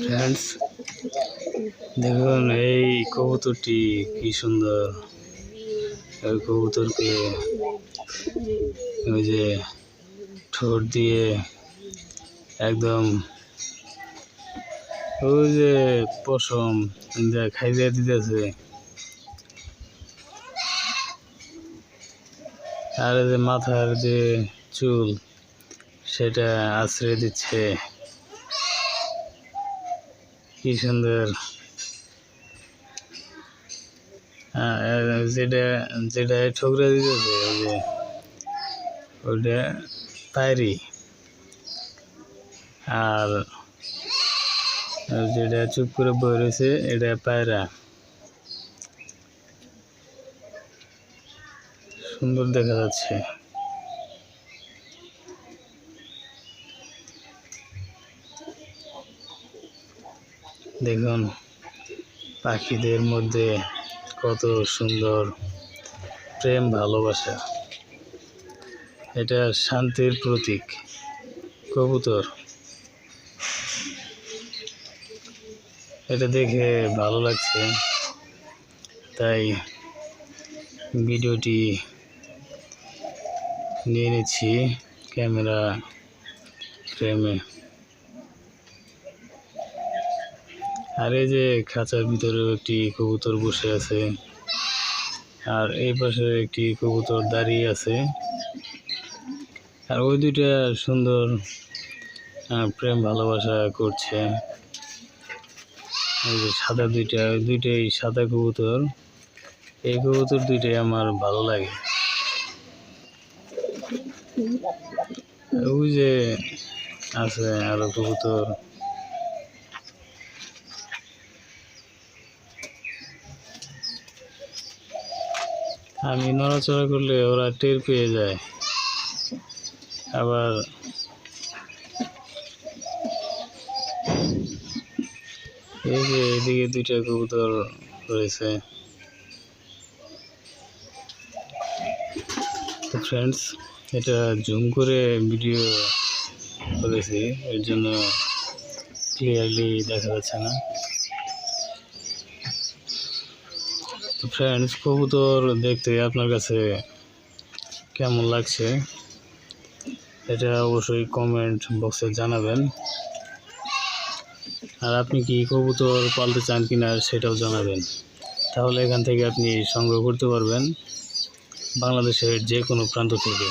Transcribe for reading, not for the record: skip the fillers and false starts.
Friends, দেখুন এই কবুতরটি কি সুন্দর। ওই কবুতরকে ওই যে ঠোঁট দিয়ে একদম ওই যে পশম খাইয়ে দিতেছে, আর যে মাথার যে চুল সেটা আশ্রয় দিচ্ছে। কি সুন্দর। যেটা যেটা ঠোকরা দিতেছে ওই যে ওইটা পায়রি, আর যেটা চুপ করে বই রয়েছে এটা পায়রা। সুন্দর দেখা যাচ্ছে। দেখুন পাখিদের মধ্যে কত সুন্দর প্রেম ভালোবাসা। এটা শান্তির প্রতীক কবুতর। এটা দেখে ভালো লাগছে, তাই ভিডিওটি নিয়ে নিচ্ছি ক্যামেরা ফ্রেমে। আর এই যে খাঁচার ভিতরেও একটি কবুতর বসে আছে, আর এই পাশে একটি কবুতর দাঁড়িয়ে আছে, আর ওই দুইটা সুন্দর প্রেম ভালোবাসা করছে। এই যে সাদা দুইটাই সাদা কবুতর। এই কবুতর দুইটাই আমার ভালো লাগে। ওই যে আছে আরো কবুতর। আমি নড়াচড়া করলে ওরা টের পেয়ে যায়। আবার এই যে এদিকে দুইটা কবুতর রয়েছে। তো ফ্রেন্ডস, এটা জুম করে ভিডিও করেছি, এর জন্য ক্লিয়ারলি দেখা যাচ্ছে না। তো ফ্রেন্ডস, কবুতর দেখতে আপনার কাছে কেমন লাগছে এটা অবশ্যই কমেন্ট বক্সে জানাবেন। আর আপনি কি কবুতর পালতে চান কিনা সেটাও জানাবেন, তাহলে এখান থেকে আপনি সংগ্রহ করতে পারবেন বাংলাদেশের যে কোনো প্রান্ত থেকে।